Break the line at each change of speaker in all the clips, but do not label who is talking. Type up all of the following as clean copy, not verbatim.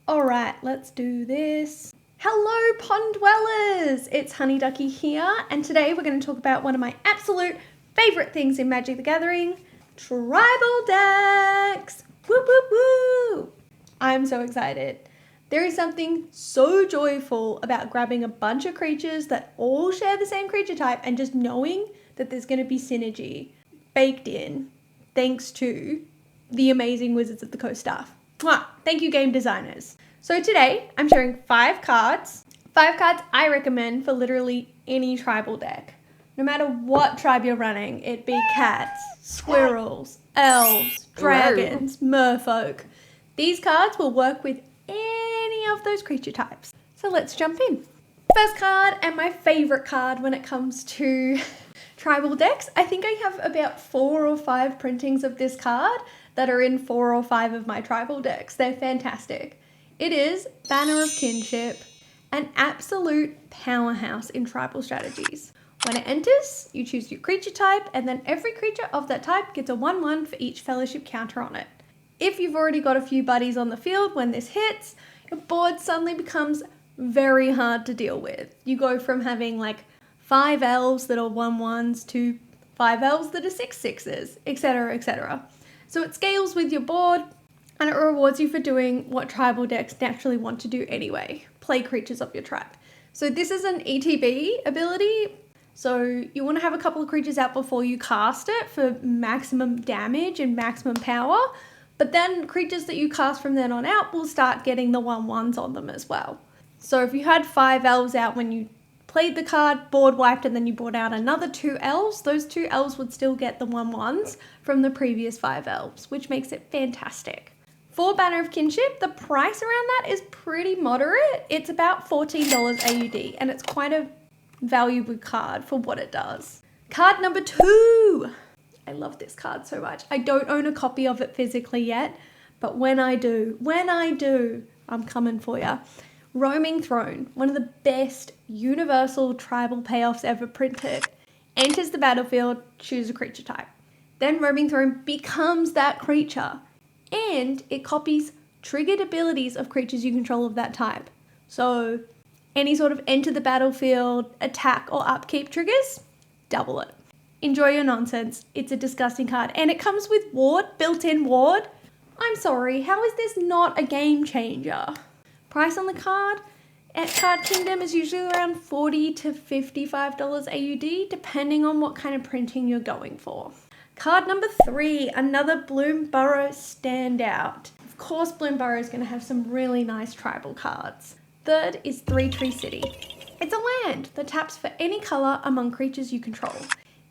Alright, let's do this. Hello pond dwellers! It's Honey Ducky here, and today we're going to talk about one of my absolute favourite things in Magic the Gathering, tribal decks! Woo woo woo! I'm so excited. There is something so joyful about grabbing a bunch of creatures that all share the same creature type and just knowing that there's going to be synergy baked in thanks to the amazing Wizards of the Coast staff. Mwah! Thank you, game designers. So today I'm sharing 5 cards. 5 cards I recommend for literally any tribal deck. No matter what tribe you're running, it be cats, squirrels, elves, dragons, merfolk. These cards will work with any of those creature types. So let's jump in. First card, and my favorite card when it comes to tribal decks. I think I have about 4 or 5 printings of this card that are in 4 or 5 of my tribal decks. They're fantastic. It is Banner of Kinship, an absolute powerhouse in tribal strategies. When it enters, you choose your creature type, and then every creature of that type gets a 1/1 for each fellowship counter on it. If you've already got a few buddies on the field when this hits, your board suddenly becomes very hard to deal with. You go from having like 5 elves that are 1/1s to 5 elves that are 6/6s, etc, etc. So it scales with your board, and it rewards you for doing what tribal decks naturally want to do anyway, play creatures of your tribe. So this is an ETB ability, so you want to have a couple of creatures out before you cast it for maximum damage and maximum power, but then creatures that you cast from then on out will start getting the 1/1s on them as well. So if you had 5 elves out when you played the card, board wiped, and then you brought out another 2 elves, those 2 elves would still get the 1/1s from the previous 5 elves, which makes it fantastic. For Banner of Kinship, the price around that is pretty moderate. It's about $14 AUD, and it's quite a valuable card for what it does. Card number 2. I love this card so much. I don't own a copy of it physically yet, but when I do, I'm coming for ya. Roaming Throne, one of the best universal tribal payoffs ever printed. Enters the battlefield, choose a creature type. Then Roaming Throne becomes that creature, and it copies triggered abilities of creatures you control of that type. So any sort of enter the battlefield, attack, or upkeep triggers, double it. Enjoy your nonsense. It's a disgusting card, and it comes with ward, built-in ward. I'm sorry, how is this not a game changer? Price on the card at Card Kingdom is usually around $40 to $55 AUD, depending on what kind of printing you're going for. Card number 3, another Bloomburrow standout. Of course, Bloomburrow is going to have some really nice tribal cards. Third is 3 Tree City. It's a land that taps for any color among creatures you control.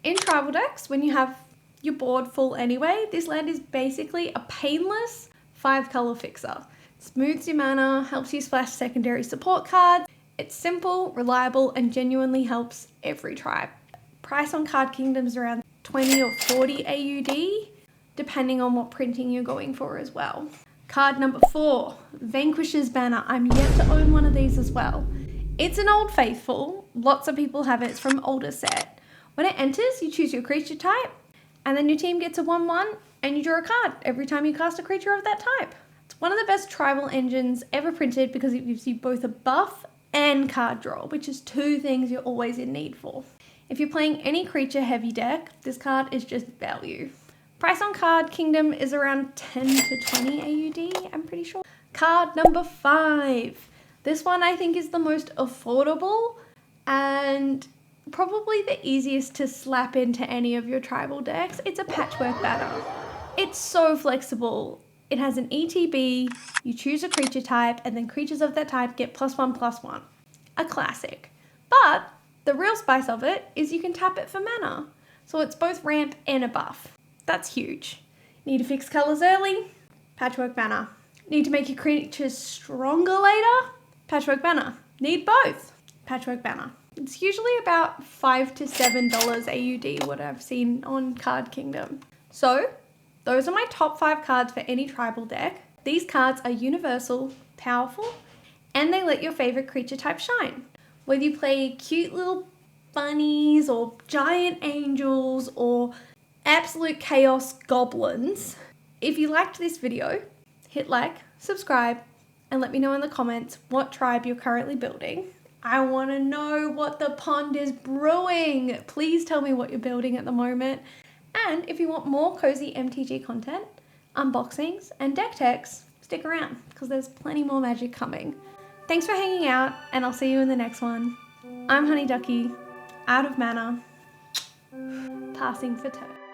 In tribal decks, when you have your board full anyway, this land is basically a painless 5-color fixer. Smooths your mana, helps you splash secondary support cards. It's simple, reliable, and genuinely helps every tribe. Price on Card Kingdom is around 20 or 40 AUD, depending on what printing you're going for as well. Card number 4, Vanquisher's Banner. I'm yet to own one of these as well. It's an old faithful. Lots of people have it. It's from older set. When it enters, you choose your creature type, and then your team gets a 1/1, and you draw a card every time you cast a creature of that type. It's one of the best tribal engines ever printed because it gives you both a buff and card draw, which is 2 things you're always in need for. If you're playing any creature heavy deck, this card is just value. Price on Card Kingdom is around 10 to 20 AUD, I'm pretty sure. Card number 5. This one I think is the most affordable and probably the easiest to slap into any of your tribal decks. It's a Patchwork Banner. It's so flexible. It has an ETB, you choose a creature type, and then creatures of that type get +1/+1. A classic. But the real spice of it is you can tap it for mana. So it's both ramp and a buff. That's huge. Need to fix colors early? Patchwork Banner. Need to make your creatures stronger later? Patchwork Banner. Need both? Patchwork Banner. It's usually about $5 to $7 AUD, what I've seen on Card Kingdom. So those are my top 5 cards for any tribal deck. These cards are universal, powerful, and they let your favorite creature type shine. Whether you play cute little bunnies or giant angels or absolute chaos goblins, if you liked this video, hit like, subscribe, and let me know in the comments what tribe you're currently building. I want to know what the pond is brewing. Please tell me what you're building at the moment. And if you want more cozy MTG content, unboxings, and deck techs, stick around because there's plenty more magic coming. Thanks for hanging out, and I'll see you in the next one. I'm Honey Ducky, out of mana, passing for turn.